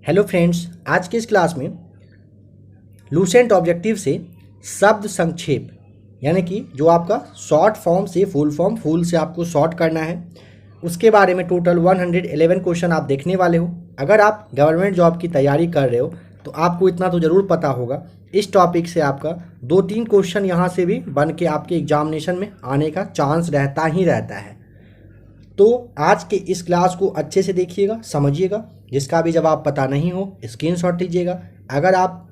Hello friends, आज की इस क्लास में लूसेंट ऑब्जेक्टिव से शब्द संक्षेप यानी कि जो आपका शॉर्ट फॉर्म से फुल फॉर्म, फुल से आपको शॉर्ट करना है, उसके बारे में टोटल 111 क्वेश्चन आप देखने वाले हो। अगर आप गवर्नमेंट जॉब की तैयारी कर रहे हो तो आपको इतना तो ज़रूर पता होगा, इस टॉपिक से आपका 2-3 क्वेश्चन यहाँ से भी बन के आपके एग्जामिनेशन में आने का चांस रहता ही रहता है। तो आज के इस क्लास को अच्छे से देखिएगा, समझिएगा। जिसका भी जवाब पता नहीं हो स्क्रीनशॉट लीजिएगा। अगर आप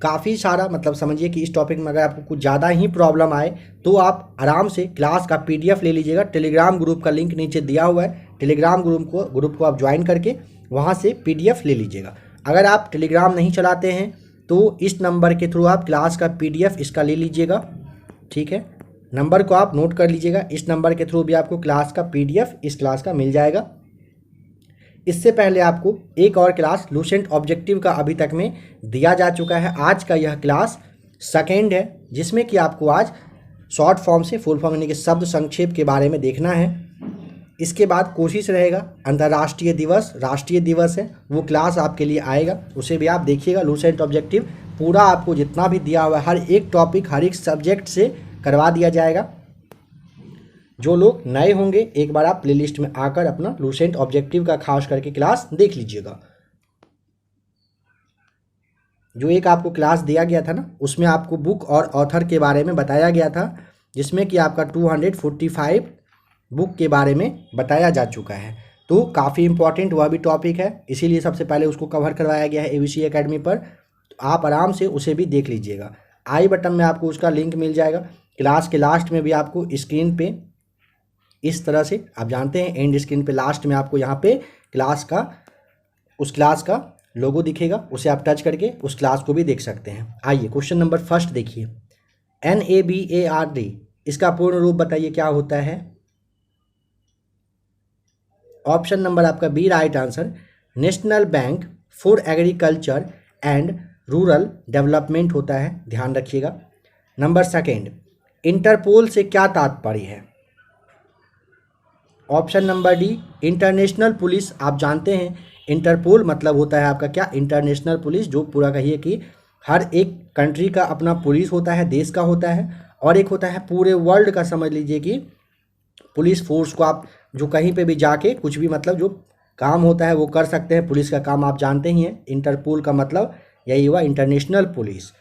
काफ़ी सारा समझिए कि इस टॉपिक में अगर आपको कुछ ज़्यादा ही प्रॉब्लम आए तो आप आराम से क्लास का पीडीएफ ले लीजिएगा। टेलीग्राम ग्रुप का लिंक नीचे दिया हुआ है, टेलीग्राम ग्रुप को आप ज्वाइन करके वहाँ से पीडीएफ ले लीजिएगा। अगर आप टेलीग्राम नहीं चलाते हैं तो इस नंबर के थ्रू आप क्लास का पीडीएफ इसका ले लीजिएगा, ठीक है। नंबर को आप नोट कर लीजिएगा, इस नंबर के थ्रू भी आपको क्लास का पीडीएफ इस क्लास का मिल जाएगा। इससे पहले आपको एक और क्लास लूसेंट ऑब्जेक्टिव का अभी तक में दिया जा चुका है। आज का यह क्लास सेकेंड है, जिसमें कि आपको आज शॉर्ट फॉर्म से फुल फॉर्म यानी कि शब्द संक्षेप के बारे में देखना है। इसके बाद कोशिश रहेगा अंतर्राष्ट्रीय दिवस, राष्ट्रीय दिवस है, वो क्लास आपके लिए आएगा, उसे भी आप देखिएगा। लूसेंट ऑब्जेक्टिव पूरा आपको जितना भी दिया हुआ है हर एक टॉपिक, हर एक सब्जेक्ट से करवा दिया जाएगा। जो लोग नए होंगे एक बार आप प्लेलिस्ट में आकर अपना लूसेंट ऑब्जेक्टिव का खास करके क्लास देख लीजिएगा। जो एक आपको क्लास दिया गया था ना, उसमें आपको बुक और ऑथर के बारे में बताया गया था, जिसमें कि आपका 245 बुक के बारे में बताया जा चुका है। तो काफ़ी इंपॉर्टेंट वह भी टॉपिक है, इसीलिए सबसे पहले उसको कवर करवाया गया है एबीसी एकेडमी पर। तो आप आराम से उसे भी देख लीजिएगा। आई बटन में आपको उसका लिंक मिल जाएगा। क्लास के लास्ट में भी आपको स्क्रीन पे इस तरह से, आप जानते हैं एंड स्क्रीन पे लास्ट में आपको यहाँ पे उस क्लास का लोगो दिखेगा, उसे आप टच करके उस क्लास को भी देख सकते हैं। आइए क्वेश्चन नंबर फर्स्ट देखिए। NABARD इसका पूर्ण रूप बताइए क्या होता है। ऑप्शन नंबर आपका B right answer, National Bank for Agriculture and Rural Development होता है, ध्यान रखिएगा। नंबर सेकेंड, इंटरपोल से क्या तात्पर्य है। Option number D international police. आप जानते हैं इंटरपोल मतलब होता है आपका क्या, इंटरनेशनल पुलिस, जो पूरा कहिए कि हर एक कंट्री का अपना पुलिस होता है, देश का होता है, और एक होता है पूरे वर्ल्ड का। समझ लीजिए कि पुलिस फोर्स को आप जो कहीं पे भी जाके कुछ भी जो काम होता है वो कर सकते हैं। पुलिस का काम आप जानते ही हैं। इंटरपोल का मतलब यही हुआ, इंटरनेशनल पुलिस।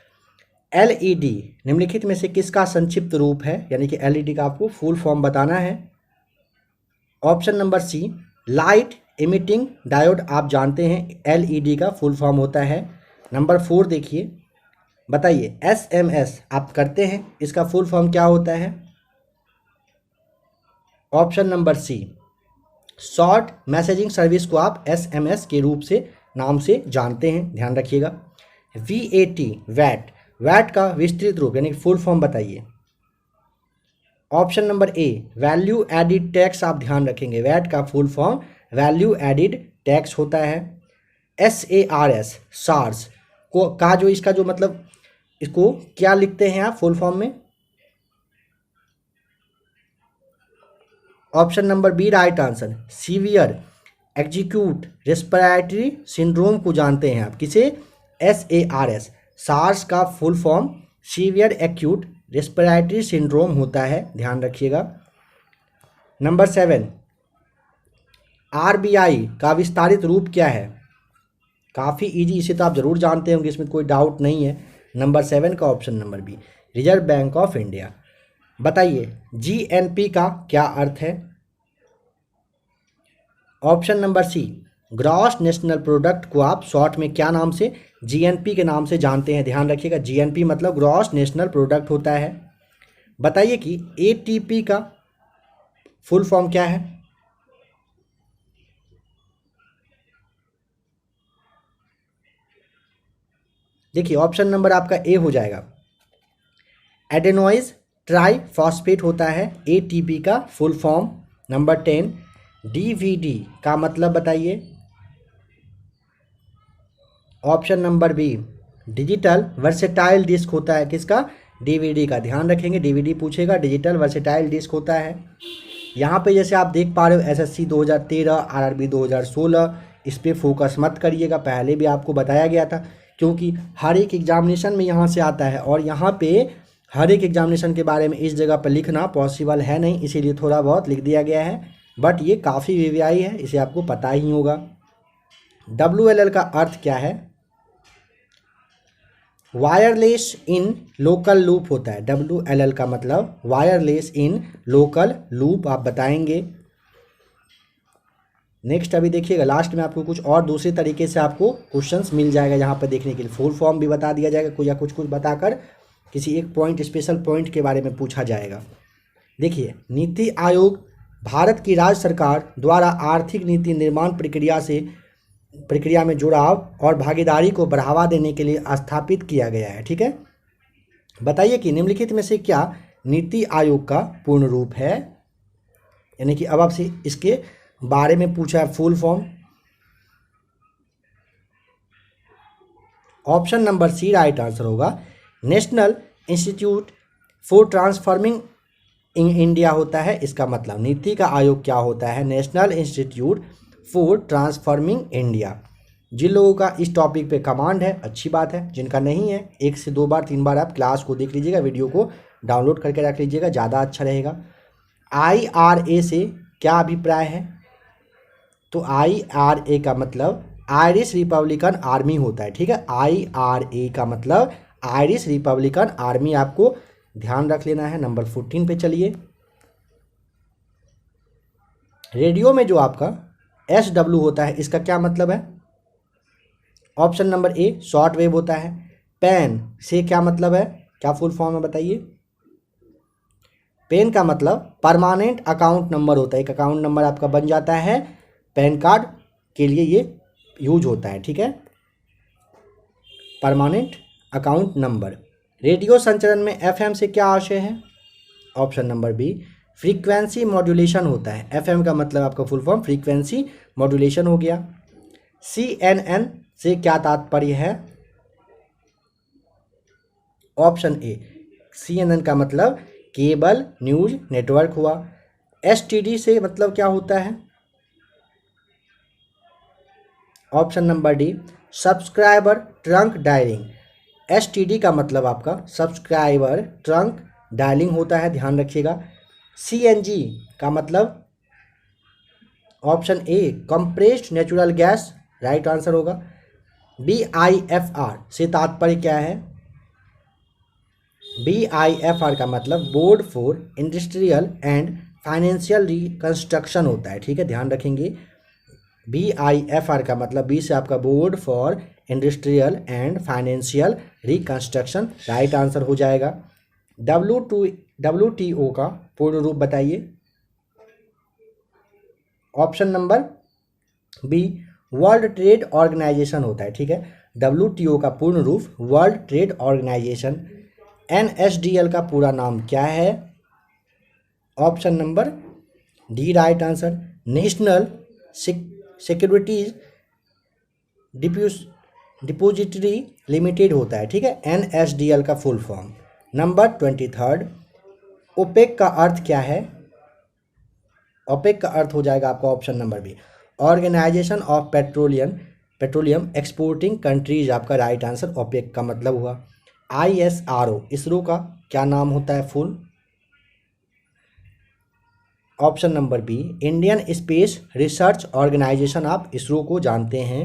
LED निम्नलिखित में से किसका संक्षिप्त रूप है, यानी कि LED का आपको फुल फॉर्म बताना है। Option number C light emitting diode. आप जानते हैं LED का फुल फॉर्म होता है। नंबर 4 देखिए, बताइए SMS आप करते हैं, इसका फुल फॉर्म क्या होता है। Option number C short messaging service को आप SMS के रूप से नाम से जानते हैं, ध्यान रखिएगा। VAT वैट का विस्तृत रूप यानी फुल फॉर्म बताइए। ऑप्शन नंबर ए वैल्यू एडिड टैक्स, आप ध्यान रखेंगे वैट का full form value added tax होता है। SARS को का जो इसका जो इसको क्या लिखते हैं आप फुल फॉर्म में। Option number B right answer, severe acute respiratory syndrome को जानते हैं आप किसे, SARS का full form severe acute respiratory syndrome होता है, ध्यान रखिएगा। नंबर 7 RBI का विस्तारित रूप क्या है। काफ़ी इजी, इसे तो आप जरूर जानते होंगे, इसमें कोई डाउट नहीं है। नंबर 7 का option number B Reserve Bank of India. बताइए GNP का क्या अर्थ है। Option number C gross national product को आप शॉर्ट में क्या नाम से, GNP के नाम से जानते हैं, ध्यान रखिएगा। GNP मतलब ग्रॉस नेशनल प्रोडक्ट होता है। बताइए कि ATP का फुल फॉर्म क्या है। देखिए ऑप्शन नंबर आपका ए हो जाएगा, एडेनोइज ट्राइफॉस्फेट होता है ATP का फुल फॉर्म। नंबर 10 DVD का मतलब बताइए। Option number B digital versatile disc होता है, किसका, DVD का, ध्यान रखेंगे DVD पूछेगा, डिजिटल वर्सेटाइल डिस्क होता है। यहाँ पे जैसे आप देख पा रहे हो SSC 2013, RRB 2016, इस पर फोकस मत करिएगा, पहले भी आपको बताया गया था, क्योंकि हर एक एग्जामिनेशन में यहाँ से आता है और यहाँ पे हर एक एग्जामिनेशन के बारे में इस जगह पर लिखना पॉसिबल है नहीं, इसीलिए थोड़ा बहुत लिख दिया गया है, बट ये काफ़ी वीवीआई है, इसे आपको पता ही होगा। WLL का अर्थ क्या है? वायरलेस इन लोकल लूप होता है। WLL का मतलब वायरलेस इन लोकल लूप, आप बताएंगे। नेक्स्ट अभी देखिएगा, लास्ट में आपको कुछ और दूसरे तरीके से आपको क्वेश्चंस मिल जाएगा यहाँ पर देखने के लिए। फुल फॉर्म भी बता दिया जाएगा या कुछ कुछ बताकर किसी एक पॉइंट, स्पेशल पॉइंट के बारे में पूछा जाएगा। देखिए, नीति आयोग भारत की राज्य सरकार द्वारा आर्थिक नीति निर्माण प्रक्रिया में जुड़ाव और भागीदारी को बढ़ावा देने के लिए स्थापित किया गया है। ठीक है, बताइए कि निम्नलिखित में से क्या नीति आयोग का पूर्ण रूप है? यानी कि अब आपसे इसके बारे में पूछा है full form. Option number C right answer होगा। National institute for transforming in India होता है इसका मतलब। नीति का आयोग क्या होता है? National institute for transforming India. जिन लोगों का इस टॉपिक पे कमांड है अच्छी बात है, जिनका नहीं है 1 से 2 बार 3 बार आप क्लास को देख लीजिएगा, वीडियो को डाउनलोड करके रख लीजिएगा, ज़्यादा अच्छा रहेगा। IRA से क्या अभिप्राय है? तो IRA का मतलब आयरिश रिपब्लिकन आर्मी होता है। ठीक है, IRA का मतलब आयरिश रिपब्लिकन आर्मी, आपको ध्यान रख लेना है। नंबर 14 पे चलिए। रेडियो में जो आपका SW होता है इसका क्या मतलब है? ऑप्शन नंबर ए शॉर्ट वेव होता है। पेन से क्या मतलब है, क्या फुल फॉर्म है बताइए? पेन का मतलब परमानेंट अकाउंट नंबर होता है, एक अकाउंट नंबर आपका बन जाता है, पैन कार्ड के लिए ये यूज होता है। ठीक है, परमानेंट अकाउंट नंबर। रेडियो संचरण में FM से क्या आशय है? Option number B frequency modulation होता है। FM का मतलब आपका फुल फॉर्म फ्रीक्वेंसी मॉड्यूलेशन हो गया। CNN से क्या तात्पर्य है? ऑप्शन ए CNN का मतलब केबल न्यूज नेटवर्क हुआ। STD से मतलब क्या होता है? Option number D subscriber trunk dialling. STD का मतलब आपका सब्सक्राइबर ट्रंक डायलिंग होता है, ध्यान रखिएगा। CNG का मतलब option A compressed natural gas, right answer होगा। BIFR से तात्पर्य क्या है? BIFR का मतलब board for Industrial and Financial reconstruction होता है। ठीक है, ध्यान रखेंगे। BIFR का मतलब बी से आपका Board for Industrial and Financial Reconstruction, right answer हो जाएगा। WTO का पूर्ण रूप बताइए। Option number B World Trade Organization होता है। ठीक है, WTO का पूर्ण रूप वर्ल्ड ट्रेड ऑर्गेनाइजेशन। NSDL का पूरा नाम क्या है? Option number D right answer. National securities depository limited होता है। ठीक है, NSDL का फुल फॉर्म। नंबर 23 ओपेक का अर्थ क्या है? ओपेक का अर्थ हो जाएगा आपका option number B Organization of Petroleum Exporting Countries, आपका राइट आंसर ओपेक का मतलब हुआ। ISRO इसरो का क्या नाम होता है full? Option number B Indian Space Research Organisation, आप इसरो को जानते हैं।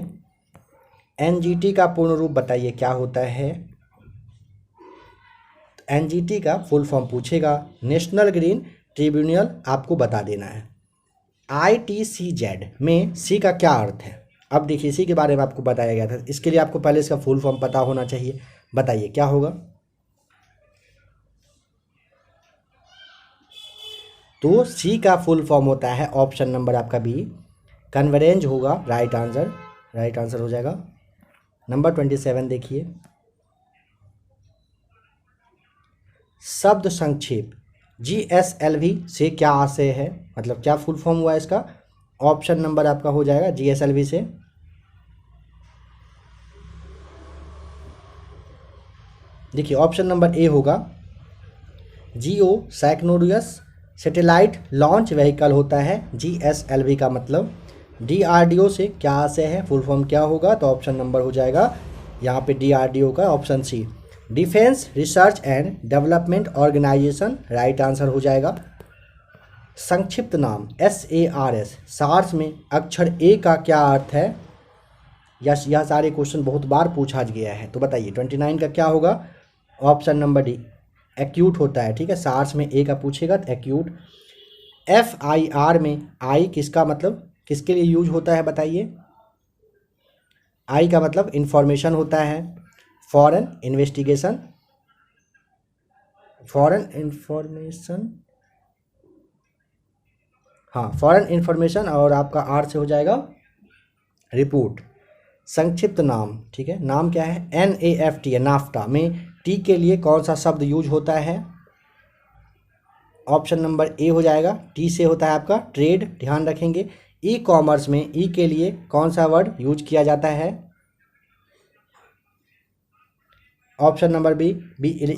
NGT का पूर्ण रूप बताइए क्या होता है? NGT का फुल फॉर्म पूछेगा, नेशनल ग्रीन ट्रिब्यूनल, आपको बता देना है। ITCZ में सी का क्या अर्थ है? अब देखिए, सी के बारे में आपको बताया गया था, इसके लिए आपको पहले इसका फुल फॉर्म पता होना चाहिए। बताइए क्या होगा? तो सी का फुल फॉर्म होता है ऑप्शन नंबर आपका बी कन्वर्जेंस होगा, राइट आंसर हो जाएगा। नंबर 27 देखिए, शब्द संक्षेप GSLV से क्या आशय है, मतलब क्या फुल फॉर्म हुआ इसका? ऑप्शन नंबर आपका हो जाएगा GSLV से देखिए ऑप्शन नंबर ए होगा जियो सैक्नोरियस सैटेलाइट लॉन्च व्हीकल होता है GSLV का मतलब। DRDO से क्या आशय है, फुल फॉर्म क्या होगा, तो ऑप्शन नंबर हो जाएगा यहाँ पे DRDO का option C, Defence Research and Development Organisation, right answer हो जाएगा। संक्षिप्त नाम SARS, सार्स में अक्षर ए का क्या अर्थ है, यह सारे क्वेश्चन बहुत बार पूछा गया है, तो बताइए 29 का क्या होगा, ऑप्शन नंबर डी, एक्यूट होता है, ठीक है, सार्स में ए का पूछेगा तो एक्यूट। FIR में आई किसका मतलब किसके लिए यूज होता है बताइए, आई का मतलब इंफॉर्मेशन होता है, फॉरेन इन्वेस्टिगेशन, फॉरेन इंफॉर्मेशन, हाँ फॉरेन इंफॉर्मेशन, और आपका आर से हो जाएगा रिपोर्ट। संक्षिप्त नाम, ठीक है, नाम क्या है, NAFTA है, नाफ्टा में टी के लिए कौन सा शब्द यूज होता है, ऑप्शन नंबर ए हो जाएगा, टी से होता है आपका ट्रेड, ध्यान रखेंगे। E-कॉमर्स में ई के लिए कौन सा वर्ड यूज किया जाता है, ऑप्शन नंबर बी,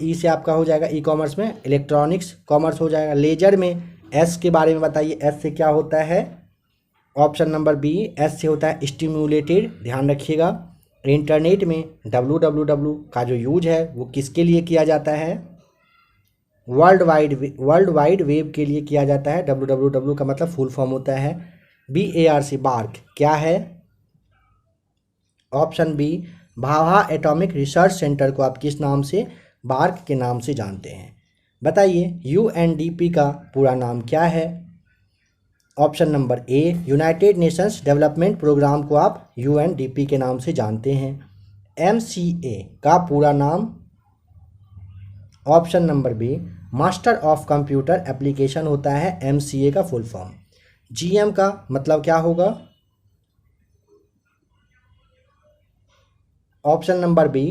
ई से आपका हो जाएगा ई-कॉमर्स में इलेक्ट्रॉनिक्स कॉमर्स हो जाएगा। लेजर में एस के बारे में बताइए, एस से क्या होता है, ऑप्शन नंबर बी, एस से होता है स्टिम्युलेटेड, ध्यान रखिएगा। इंटरनेट में www का जो यूज है वो किसके लिए किया जाता है, वर्ल्ड वाइड वेब के लिए किया जाता है, www का मतलब फुल फॉर्म होता है BARC, बार्क क्या है, option B, Bhabha atomic research centre को आप किस नाम से, बार्क के नाम से जानते हैं। बताइए UNDP का पूरा नाम क्या है, option number A, United Nations Development Programme को आप UNDP के नाम से जानते हैं। MCA का पूरा नाम, option number B, master of computer application होता है MCA का फुल फॉर्म। GM का मतलब क्या होगा, option number B,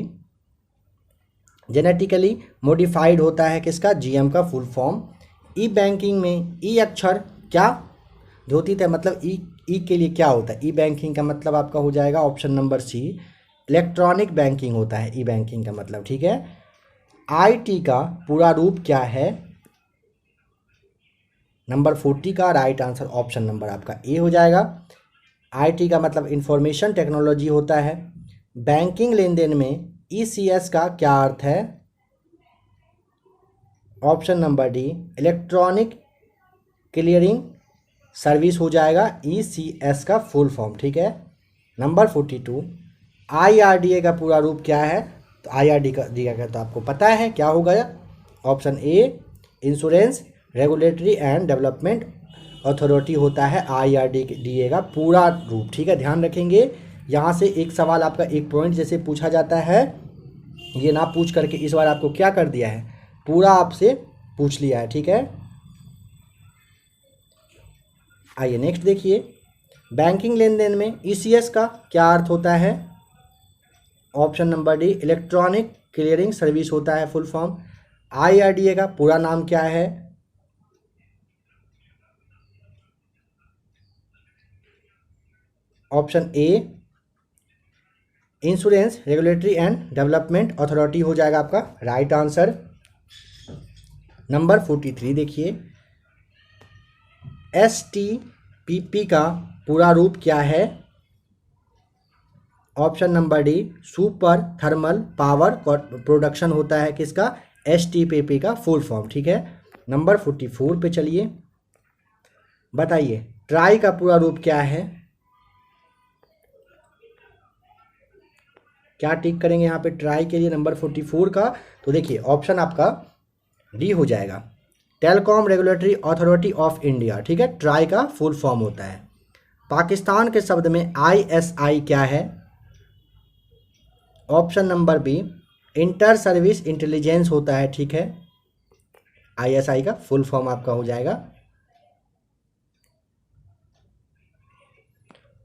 genetically modified होता है किसका, GM का फुल फॉर्म। बैंकिंग में ई अक्षर क्या द्योतित है, मतलब ई के लिए क्या होता है, बैंकिंग का मतलब आपका हो जाएगा option number C, electronic banking होता है बैंकिंग का मतलब, ठीक है। IT का पूरा रूप क्या है, नंबर 40 का राइट आंसर ऑप्शन नंबर आपका ए हो जाएगा। IT का मतलब इंफॉर्मेशन टेक्नोलॉजी होता है। बैंकिंग लेन देन में ECS का क्या अर्थ है, option number D, electronic clearing service हो जाएगा ECS का फुल फॉर्म, ठीक है। नंबर 42, IRDA का पूरा रूप क्या है, तो IRDA का तो आपको पता है क्या होगा, option A, insurance regulatory and development authority होता है IRDA का पूरा रूप, ठीक है, ध्यान रखेंगे। यहाँ से एक सवाल आपका एक पॉइंट जैसे पूछा जाता है, ये ना पूछ करके इस बार आपको क्या कर दिया है, पूरा आपसे पूछ लिया है, ठीक है। आइए नेक्स्ट देखिए, बैंकिंग लेन देन में ECS का क्या अर्थ होता है, option number D, electronic clearing service होता है फुल फॉर्म। IRDA का पूरा नाम क्या है, option A, insurance regulatory and development authority हो जाएगा आपका राइट आंसर। नंबर 43 देखिए, STPP का पूरा रूप क्या है, option number D, super thermal power production होता है किसका, STPP का फुल फॉर्म, ठीक है। नंबर 44 पे चलिए, बताइए ट्राई का पूरा रूप क्या है, क्या टिक करेंगे यहाँ पे ट्राई के लिए नंबर 44 का, तो देखिए ऑप्शन आपका डी हो जाएगा, telecom regulatory authority of India, ठीक है, ट्राई का फुल फॉर्म होता है। पाकिस्तान के शब्द में ISI क्या है, option number B, Inter Service Intelligence होता है, ठीक है, ISI का फुल फॉर्म आपका हो जाएगा।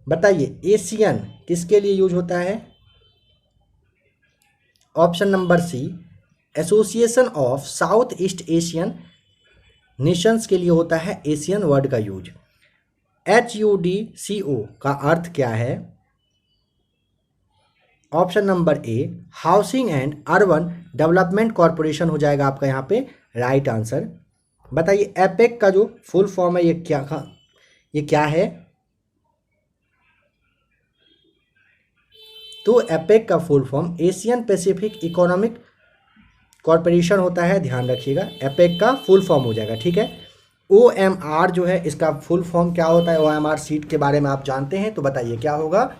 बताइए एशियन किसके लिए यूज होता है, option number C, Association of South East Asian Nations के लिए होता है एशियन वर्ड का यूज। HUDCO का अर्थ क्या है, option number A, Housing and Urban Development Corporation हो जाएगा आपका यहाँ पे राइट आंसर। बताइए एपेक का जो फुल फॉर्म है ये क्या है, तो एपेक का full form Asian Pacific economic corporation होता है, ध्यान रखिएगा, एपेक का फुल फॉर्म हो जाएगा, ठीक है। OMR जो है इसका फुल फॉर्म क्या होता है, OMR सीट के बारे में आप जानते हैं, तो बताइए क्या होगा।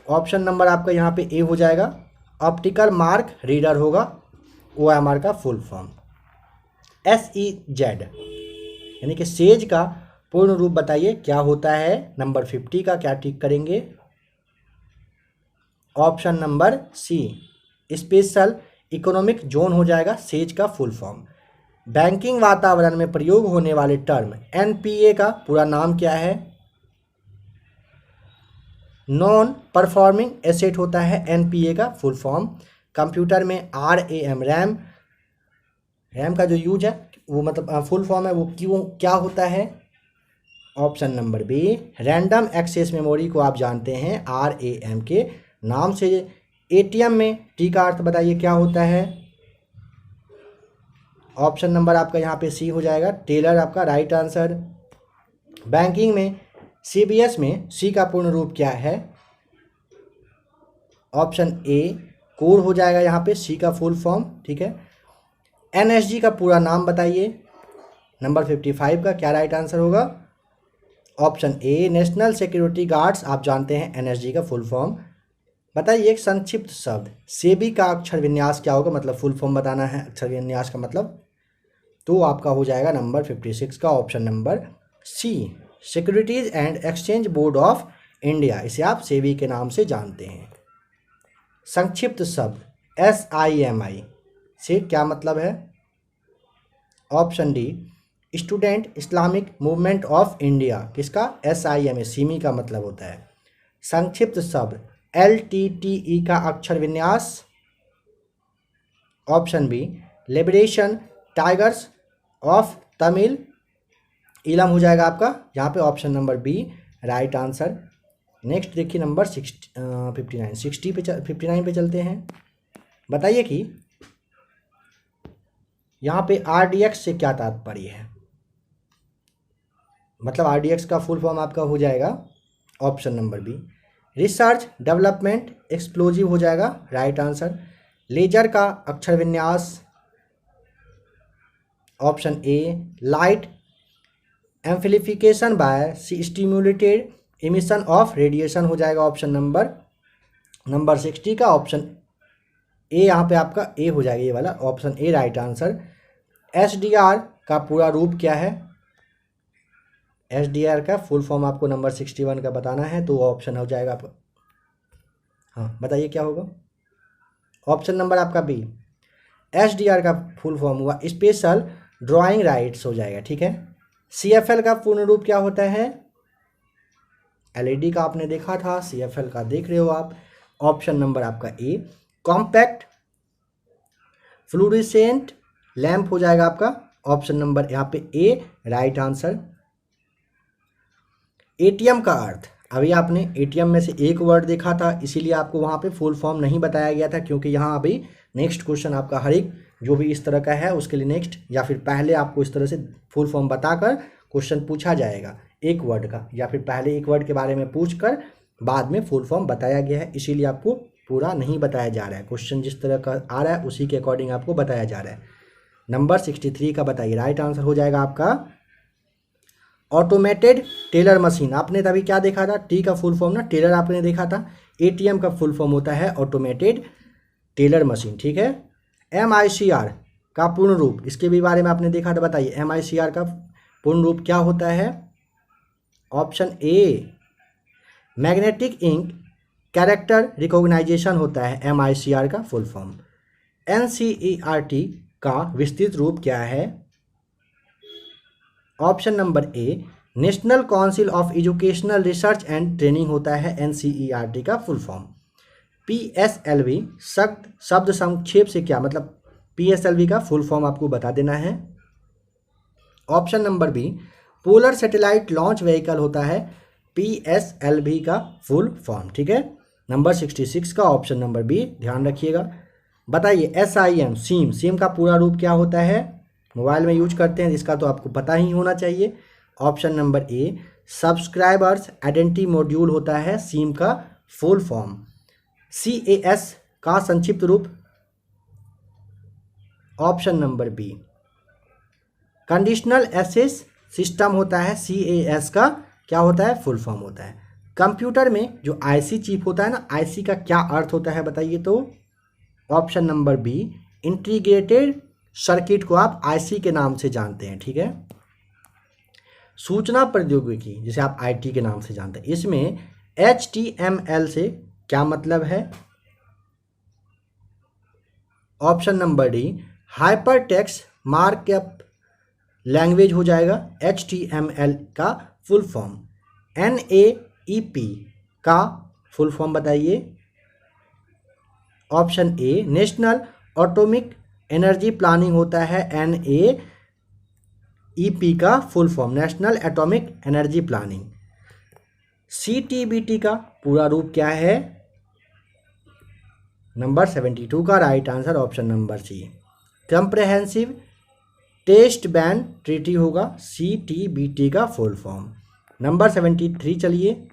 ऑप्शन नंबर आपका यहाँ पे ए हो जाएगा, ऑप्टिकल मार्क रीडर होगा OMR का फुल फॉर्म। SEZ यानी कि सेज का पूर्ण रूप बताइए क्या होता है। नंबर 50 का क्या टिक करेंगे, option number C, special economic zone हो जाएगा सेज का फुल फॉर्म। बैंकिंग वातावरण में प्रयोग होने वाले टर्म NPA का पूरा नाम क्या है, नॉन परफॉर्मिंग एसेट होता है NPA का फुल फॉर्म। कंप्यूटर में RAM रैम का जो यूज है वो मतलब फुल फॉर्म है वो क्यों क्या होता है, option number B, random access memory को आप जानते हैं RAM के नाम से। ATM में टी का अर्थ बताइए क्या होता है, ऑप्शन नंबर आपका यहाँ पे सी हो जाएगा, टेलर आपका राइट आंसर। बैंकिंग में CBS में सी का पूर्ण रूप क्या है, ऑप्शन ए, कोर हो जाएगा यहाँ पे सी का फुल फॉर्म, ठीक है। NSG का पूरा नाम बताइए, नंबर 55 का क्या राइट आंसर होगा, option A, national security guards आप जानते हैं NSG का फुल फॉर्म। बताइए एक संक्षिप्त शब्द सेबी का अक्षर विन्यास क्या होगा, मतलब फुल फॉर्म बताना है अक्षर विन्यास का मतलब, तो आपका हो जाएगा नंबर 56 का option number C, Securities and Exchange Board of India, इसे आप सेबी के नाम से जानते हैं। संक्षिप्त शब्द SIMI से क्या मतलब है, option D, student Islamic movement of India, किसका, SIMI सिमी का मतलब होता है। संक्षिप्त शब्द LTTE का अक्षर विन्यास, option B, Liberation Tigers of Tamil Eelam हो जाएगा आपका यहाँ पे, option number B right answer. Next देखिए नंबर 59 पे चलते हैं। बताइए कि यहाँ पे RDX से क्या तात्पर्य है, मतलब RDX का फुल फॉर्म आपका हो जाएगा option number B, research development explosive हो जाएगा राइट आंसर। लेजर का अक्षर विन्यास, option A, light amplification by stimulated emission of radiation हो जाएगा ऑप्शन नंबर 60 का ऑप्शन ए, यहाँ पे आपका ए हो जाएगा ये वाला, option A right answer. SDR का पूरा रूप क्या है, SDR का फुल फॉर्म आपको नंबर 61 का बताना है, तो ऑप्शन हो जाएगा आपका, हाँ बताइए क्या होगा, ऑप्शन नंबर आपका बी, SDR का फुल फॉर्म हुआ स्पेशल ड्राइंग राइट्स हो जाएगा, ठीक है। CFL का पूर्ण रूप क्या होता है, LED का आपने देखा था, CFL का देख रहे हो आप, ऑप्शन नंबर आपका ए, कॉम्पैक्ट फ्लूरेसेंट लैंप हो जाएगा आपका, ऑप्शन नंबर यहाँ पे ए राइट आंसर। ATM का अर्थ, अभी आपने ATM में से एक वर्ड देखा था इसीलिए आपको वहाँ पे फुल फॉर्म नहीं बताया गया था, क्योंकि यहाँ अभी नेक्स्ट क्वेश्चन आपका हर एक जो भी इस तरह का है उसके लिए नेक्स्ट या फिर पहले आपको इस तरह से फुल फॉर्म बताकर क्वेश्चन पूछा जाएगा एक वर्ड का, या फिर पहले एक वर्ड के बारे में पूछकर बाद में फुल फॉर्म बताया गया है, इसीलिए आपको पूरा नहीं बताया जा रहा है, क्वेश्चन जिस तरह का आ रहा है उसी के अकॉर्डिंग आपको बताया जा रहा है। नंबर 63 का बताइए राइट आंसर हो जाएगा आपका ऑटोमेटेड टेलर मशीन। आपने तभी क्या देखा था, टी का फुल फॉर्म ना टेलर आपने देखा था, ATM का फुल फॉर्म होता है ऑटोमेटेड टेलर मशीन, ठीक है। MICR का पूर्ण रूप, इसके भी बारे में आपने देखा था, बताइए MICR का पूर्ण रूप क्या होता है, option A, magnetic ink character recognition होता है MICR का फुल फॉर्म। NCERT का विस्तृत रूप क्या है, option number A, national council of educational research and training होता है NCERT का फुल फॉर्म। PSLV शब्द संक्षेप से क्या मतलब, PSLV का फुल फॉर्म आपको बता देना है, option number B, polar satellite launch vehicle होता है PSLV का फुल फॉर्म, ठीक है। नंबर 66 का ऑप्शन नंबर बी ध्यान रखिएगा। बताइए SIM सिम का पूरा रूप क्या होता है, मोबाइल में यूज करते हैं, इसका तो आपको पता ही होना चाहिए, ऑप्शन नंबर ए, सब्सक्राइबर्स आइडेंटिटी मॉड्यूल होता है सिम का फुल फॉर्म। CAS का संक्षिप्त रूप option number B. Conditional access system होता है, CAS का क्या होता है, फुल फॉर्म होता है। कंप्यूटर में जो IC चिप होता है ना, IC का क्या अर्थ होता है बताइए तो option number B, integrated circuit को आप IC के नाम से जानते हैं, ठीक है। सूचना प्रौद्योगिकी जिसे आप IT के नाम से जानते हैं, इसमें HTML से क्या मतलब है, option number D, hypertext markup language हो जाएगा HTML का फुल फॉर्म। NAEP का फुल फॉर्म बताइए, option A, national atomic energy planning होता है NAEP का full form, national atomic energy planning. CTBT का पूरा रूप क्या है, नंबर 72 का right answer option number C, comprehensive test ban treaty होगा CTBT का फुल फॉर्म। नंबर 73 चलिए,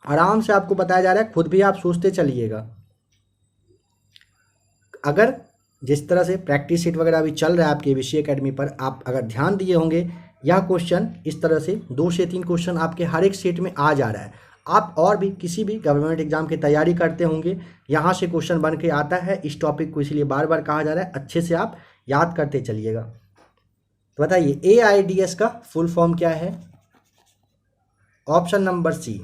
आराम से आपको बताया जा रहा है, खुद भी आप सोचते चलिएगा। अगर जिस तरह से प्रैक्टिस शीट वगैरह अभी चल रहा है आपके विषय एकेडमी पर, आप अगर ध्यान दिए होंगे, यह क्वेश्चन इस तरह से 2 से 3 क्वेश्चन आपके हर एक सेट में आ जा रहा है। आप और भी किसी भी गवर्नमेंट एग्जाम की तैयारी करते होंगे, यहाँ से क्वेश्चन बन के आता है। इस टॉपिक को इसीलिए बार बार कहा जा रहा है, अच्छे से आप याद करते चलिएगा। तो बताइए AIDS का फुल फॉर्म क्या है, option number C,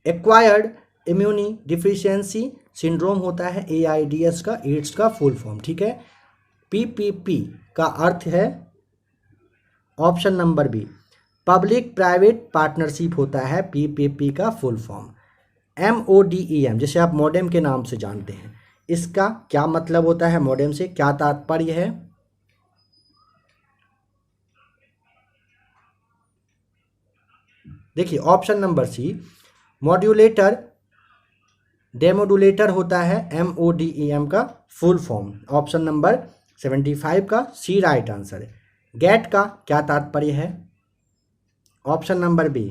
acquired immune deficiency syndrome होता है AIDS का, एड्स का फुल फॉर्म, ठीक है। PPP का अर्थ है option number B, public private partnership होता है PPP का फुल फॉर्म। MODEM जिसे आप मॉडेम के नाम से जानते हैं, इसका क्या मतलब होता है, मॉडेम से क्या तात्पर्य है, देखिए option number C, modulator demodulator होता है MODEM का फुल फॉर्म, ऑप्शन नंबर 75 का सी राइट आंसर है। गेट का क्या तात्पर्य है, option number B,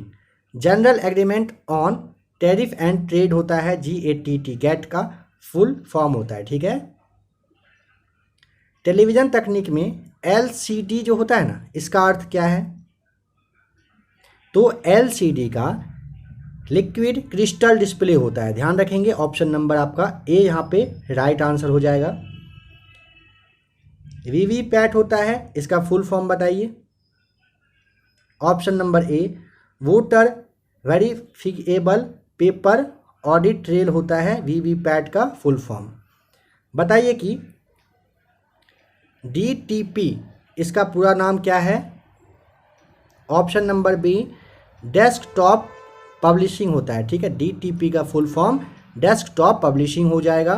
general agreement on tariff and trade होता है GATT, गेट का फुल फॉर्म होता है, ठीक है। टेलीविजन तकनीक में LCD जो होता है ना, इसका अर्थ क्या है, तो LCD का लिक्विड क्रिस्टल डिस्प्ले होता है, ध्यान रखेंगे। ऑप्शन नंबर आपका ए यहाँ पे राइट आंसर हो जाएगा। VVPAT होता है, इसका फुल फॉर्म बताइए, option number A, voter verifiable paper audit trail होता है VVPAT का फुल फॉर्म। बताइए कि DTP इसका पूरा नाम क्या है, option number B, desktop publishing होता है, ठीक है। DTP का फुल फॉर्म डेस्कटॉप पब्लिशिंग हो जाएगा।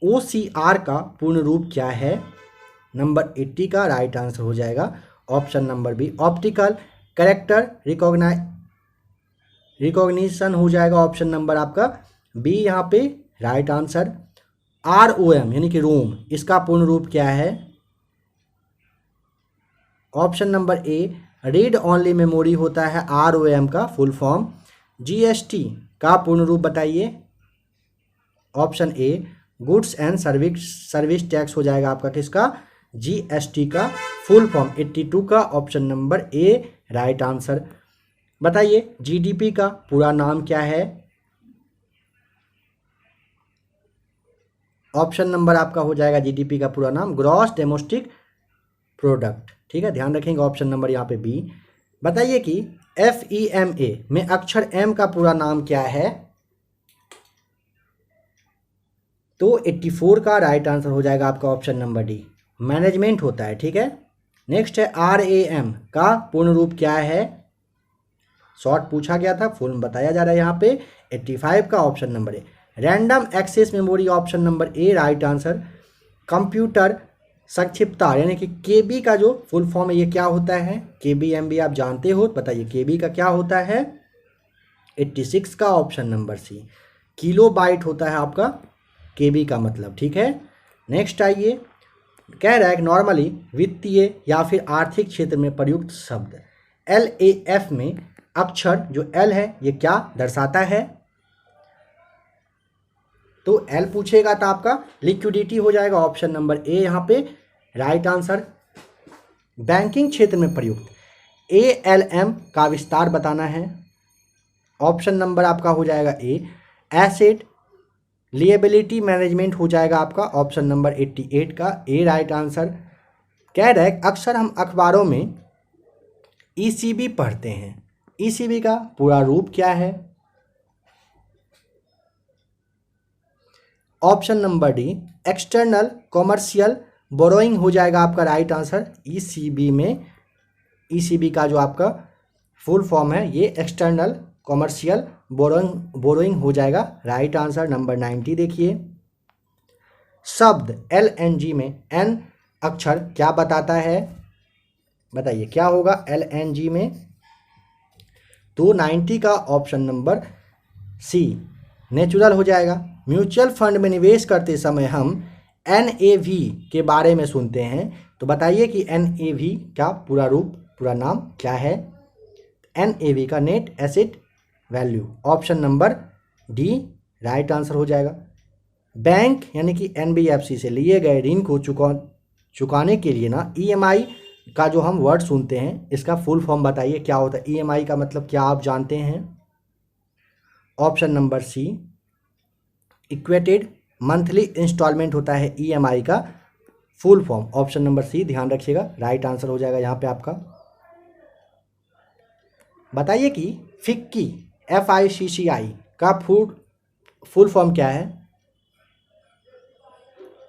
OCR का पूर्ण रूप क्या है, नंबर 80 का राइट आंसर हो जाएगा option number B, optical character recognition हो जाएगा ऑप्शन नंबर आपका बी यहाँ पे राइट आंसर। ROM यानी कि रोम, इसका पूर्ण रूप क्या है, ऑप्शन नंबर ए, रीड ओनली मेमोरी होता है ROM का फुल फॉर्म। GST का पूर्ण रूप बताइए, option A, goods and service tax हो जाएगा आपका किसका, GST का फुल फॉर्म 82 का option number A right answer. बताइए GDP का पूरा नाम क्या है, ऑप्शन नंबर आपका हो जाएगा GDP का पूरा नाम ग्रॉस डोमेस्टिक प्रोडक्ट, ठीक है, ध्यान रखेंगे ऑप्शन नंबर यहाँ पे बी। बताइए कि FEMA में अक्षर M का पूरा नाम क्या है, तो 84 का राइट आंसर हो जाएगा आपका ऑप्शन नंबर डी, मैनेजमेंट होता है, ठीक है। नेक्स्ट है RAM का पूर्ण रूप क्या है, शॉर्ट पूछा गया था, फुल बताया जा रहा है यहाँ पे 85 का option number A. Random access memory option number A right answer. Computer संक्षिप्तता यानी कि KB का जो फुल फॉर्म है ये क्या होता है, KBMB आप जानते हो, बताइए KB का क्या होता है, 86 का option number C, kilobyte होता है आपका KB का मतलब, ठीक है। नेक्स्ट आइए, कह रहा है कि नॉर्मली वित्तीय या फिर आर्थिक क्षेत्र में प्रयुक्त शब्द LAF में अक्षर जो L है ये क्या दर्शाता है, तो एल पूछेगा तो आपका लिक्विडिटी हो जाएगा। ऑप्शन नंबर ए यहाँ पे राइट आंसर। बैंकिंग क्षेत्र में प्रयुक्त ALM का विस्तार बताना है। ऑप्शन नंबर आपका हो जाएगा ए। एसेट लिएबिलिटी मैनेजमेंट हो जाएगा आपका ऑप्शन नंबर 88 का ए राइट आंसर। कह रहा है अक्सर हम अखबारों में ECB पढ़ते हैं, ECB का पूरा रूप क्या है? Option number D external commercial borrowing हो जाएगा आपका राइट आंसर। ECB में ECB का जो आपका फुल फॉर्म है ये एक्सटर्नल कॉमर्शियल बोरोइंग हो जाएगा राइट आंसर। नंबर 90 देखिए, शब्द LNG में N अक्षर क्या बताता है? बताइए क्या होगा LNG में? तो 90 का ऑप्शन नंबर सी नेचुरल हो जाएगा। म्यूचुअल फंड में निवेश करते समय हम NAV के बारे में सुनते हैं, तो बताइए कि NAV का पूरा रूप, पूरा नाम क्या है? NAV का net asset value. Option number D right answer हो जाएगा। बैंक यानी कि NBFC से लिए गए ऋण को चुकाने के लिए ना EMI का जो हम वर्ड सुनते हैं, इसका फुल फॉर्म बताइए क्या होता है? EMI का मतलब क्या आप जानते हैं? Option number C equated monthly instalment होता है EMI का full form. Option number C ध्यान रखिएगा राइट आंसर हो जाएगा यहाँ पे आपका। बताइए कि फिक्की FICCI का फुल फॉर्म क्या है?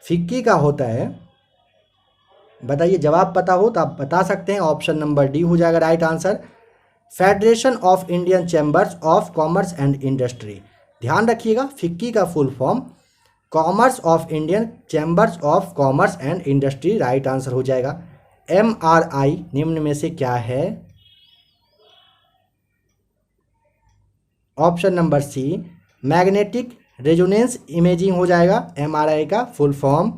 फिक्की का होता है, बताइए, जवाब पता हो तो आप बता सकते हैं। ऑप्शन नंबर डी हो जाएगा right answer, Federation of Indian chambers of commerce and Industry. ध्यान रखिएगा फिक्की का full form commerce of Indian chambers of commerce and industry right answer हो जाएगा। MRI निम्न में से क्या है? Option number C magnetic resonance imaging हो जाएगा MRI का फुल फॉर्म।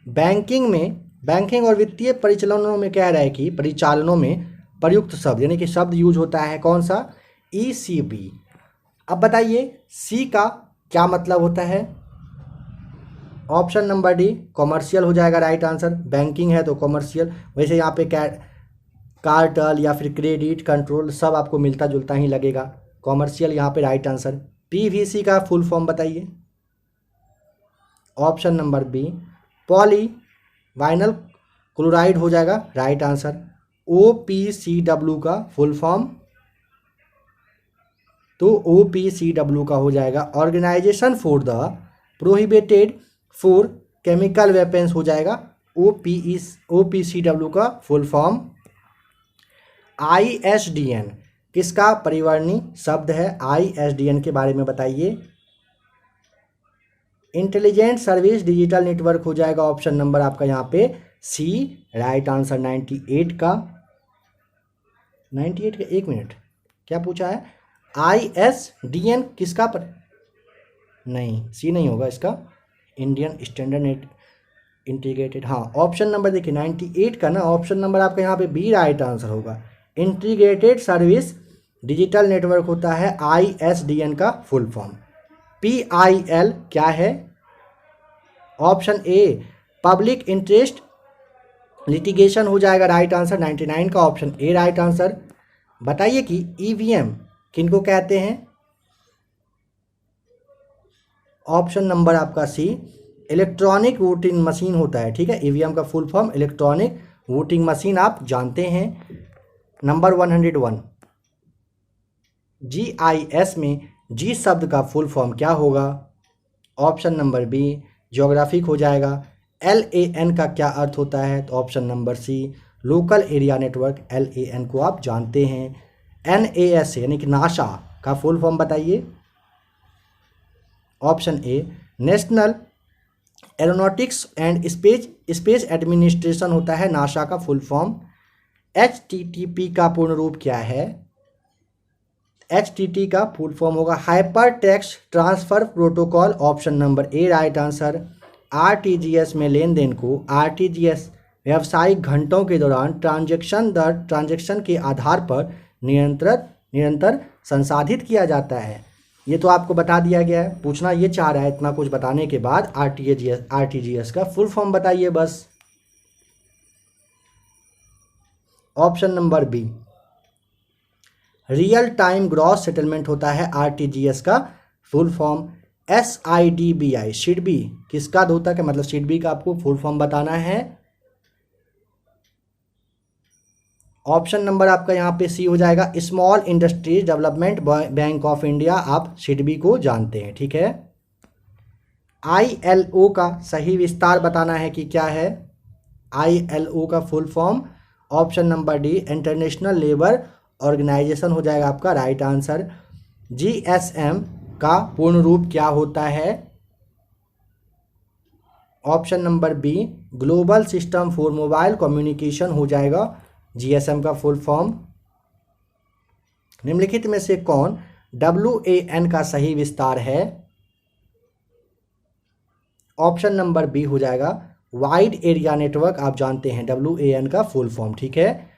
बैंकिंग और वित्तीय परिचालनों में कह रहा है कि परिचालनों में प्रयुक्त शब्द यानी कि शब्द यूज होता है कौन सा? ECB। अब बताइए सी का क्या मतलब होता है? ऑप्शन नंबर डी कॉमर्शियल हो जाएगा राइट आंसर। बैंकिंग है तो कॉमर्शियल, वैसे यहाँ पे कार्टल या फिर क्रेडिट कंट्रोल सब आपको मिलता जुलता ही लगेगा। कॉमर्शियल यहाँ पे राइट आंसर। PVC का फुल फॉर्म बताइए। Option number B poly vinyl chloride हो जाएगा राइट आंसर। OPCW का फुल फॉर्म, तो OPCW का हो जाएगा organisation for the prohibited for chemical weapons हो जाएगा OPCW का फुल फॉर्म। ISDN किसका परिवर्णी शब्द है? ISDN के बारे में बताइए। इंटेलिजेंट सर्विस डिजिटल नेटवर्क हो जाएगा ऑप्शन नंबर आपका यहाँ पे सी राइट आंसर। 98 का 1 मिनट क्या पूछा है? ISDN किसका नहीं, सी नहीं होगा इसका, इंडियन स्टैंडर्ड नेट इंटीग्रेटेड। हाँ ऑप्शन नंबर देखिए 98 का ना, ऑप्शन नंबर आपका यहाँ पे बी राइट आंसर होगा। इंटीग्रेटेड सर्विस डिजिटल नेटवर्क होता है ISDN का फुल फॉर्म। PIL क्या है? Option a public interest litigation हो जाएगा राइट आंसर। 99 का ऑप्शन ए राइट आंसर। बताइए कि EVM किनको कहते हैं? ऑप्शन नंबर आपका सी इलेक्ट्रॉनिक वोटिंग मशीन होता है। ठीक है, EVM का full form electronic voting machine आप जानते हैं। नंबर 101 GIS में जी शब्द का फुल फॉर्म क्या होगा? ऑप्शन नंबर बी ज्योग्राफिक हो जाएगा। LAN का क्या अर्थ होता है? तो option number C local area network LAN को आप जानते हैं। NAS यानी कि नासा का फुल फॉर्म बताइए। Option A national aeronautics and space administration होता है नासा का फुल फॉर्म। HTTP का पूर्ण रूप क्या है? HTT का फुल फॉर्म होगा hyper text transfer protocol. Option number A right answer. RTGS में लेन देन को RTGS व्यावसायिक घंटों के दौरान ट्रांजैक्शन के आधार पर निरंतर संसाधित किया जाता है। ये तो आपको बता दिया गया है। पूछना ये चाह रहा है इतना कुछ बताने के बाद आरटीजीएस का फुल फॉर्म बताइए बस। Option number B, real time gross settlement होता है आरटीजीएस का फुल फॉर्म। SIDBI सिडबी किसका होता है, मतलब सिडबी का आपको फुल फॉर्म बताना है। ऑप्शन नंबर आपका यहाँ पे सी हो जाएगा, small industries development bank of India, आप सिडबी को जानते हैं, ठीक है। ILO का सही विस्तार बताना है कि क्या है। ILO का full form option number D, international labour organisation हो जाएगा आपका राइट आंसर। GSM का पूर्ण रूप क्या होता है। Option number B, global system for mobile communication हो जाएगा GSM का फुल फॉर्म। निम्नलिखित में से कौन WAN का सही विस्तार है। ऑप्शन नंबर बी हो जाएगा, वाइड एरिया नेटवर्क, आप जानते हैं WAN का फुल फॉर्म, ठीक है।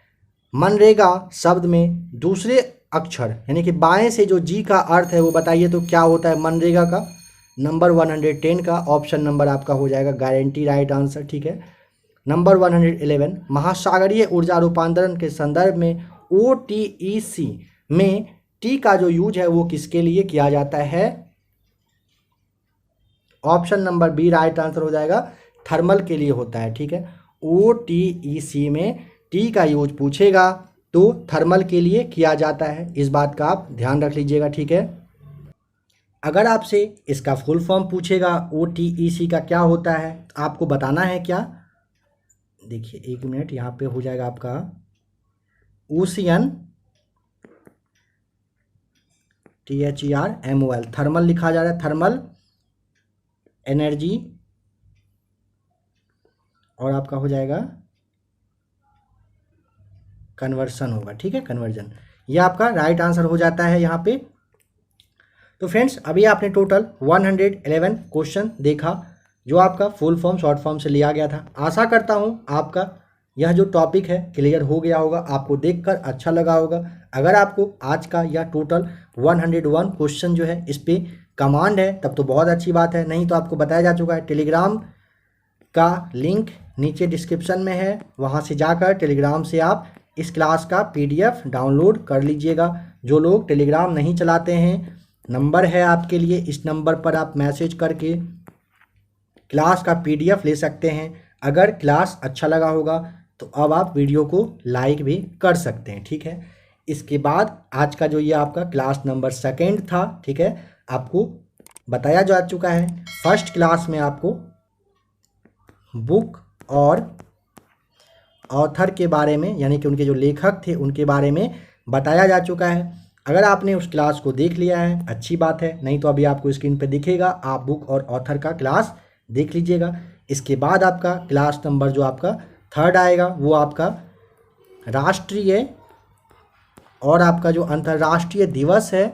मनरेगा शब्द में दूसरे अक्षर यानी कि बाएं से जो जी का अर्थ है वो बताइए तो क्या होता है मनरेगा का। नंबर 110 का ऑप्शन नंबर आपका हो जाएगा गारंटी, राइट आंसर, ठीक है। नंबर 111, महासागरीय ऊर्जा रूपांतरण के संदर्भ में OTEC में टी का जो यूज है वो किसके लिए किया जाता है। Option number B right answer हो जाएगा, थर्मल के लिए होता है, ठीक है। OTEC में टी का यूज पूछेगा तो थर्मल के लिए किया जाता है, इस बात का आप ध्यान रख लीजिएगा, ठीक है। अगर आपसे इसका फुल फॉर्म पूछेगा OTEC का क्या होता है, आपको बताना है क्या। देखिए एक मिनट, यहाँ पे हो जाएगा आपका ओशियन THERMOL, थर्मल लिखा जा रहा है, थर्मल एनर्जी, और आपका हो जाएगा कन्वर्सन होगा, ठीक है, कन्वर्जन, ये आपका राइट आंसर हो जाता है यहाँ पे। तो फ्रेंड्स अभी आपने टोटल 111 क्वेश्चन देखा जो आपका फुल फॉर्म शॉर्ट फॉर्म से लिया गया था। आशा करता हूँ आपका यह जो टॉपिक है क्लियर हो गया होगा, आपको देखकर अच्छा लगा होगा। अगर आपको आज का यह टोटल 101 क्वेश्चन जो है इस पर कमांड है तब तो बहुत अच्छी बात है, नहीं तो आपको बताया जा चुका है। टेलीग्राम का लिंक नीचे डिस्क्रिप्शन में है, वहाँ से जाकर टेलीग्राम से आप इस क्लास का PDF डाउनलोड कर लीजिएगा। जो लोग टेलीग्राम नहीं चलाते हैं, नंबर है आपके लिए, इस नंबर पर आप मैसेज करके क्लास का PDF ले सकते हैं। अगर क्लास अच्छा लगा होगा तो अब आप वीडियो को लाइक भी कर सकते हैं, ठीक है। इसके बाद आज का जो ये आपका क्लास नंबर 2 था, ठीक है, आपको बताया जा चुका है। फर्स्ट क्लास में आपको बुक और ऑथर के बारे में यानी कि उनके जो लेखक थे उनके बारे में बताया जा चुका है। अगर आपने उस क्लास को देख लिया है अच्छी बात है, नहीं तो अभी आपको स्क्रीन पे दिखेगा, आप बुक और ऑथर का क्लास देख लीजिएगा। इसके बाद आपका क्लास नंबर जो आपका 3 आएगा वो आपका राष्ट्रीय और आपका जो अंतर्राष्ट्रीय दिवस है,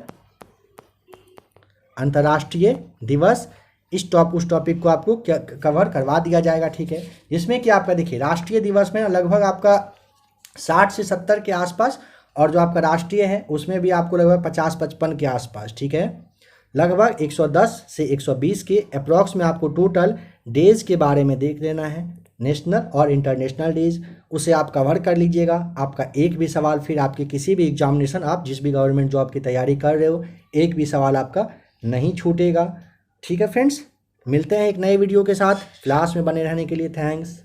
अंतर्राष्ट्रीय दिवस, उस टॉपिक को आपको कवर करवा दिया जाएगा, ठीक है। जिसमें कि आपका देखिए राष्ट्रीय दिवस में लगभग आपका 60 से 70 के आसपास, और जो आपका राष्ट्रीय है उसमें भी आपको लगभग 50-55 के आसपास, ठीक है। लगभग 110 से 120 के अप्रॉक्स में आपको टोटल डेज के बारे में देख लेना है, नेशनल और इंटरनेशनल डेज, उसे आप कवर कर लीजिएगा। आपका एक भी सवाल फिर आपके किसी भी एग्जामिनेशन, आप जिस भी गवर्नमेंट जॉब की तैयारी कर रहे हो, एक भी सवाल आपका नहीं छूटेगा, ठीक है फ्रेंड्स। मिलते हैं एक नए वीडियो के साथ, क्लास में बने रहने के लिए थैंक्स।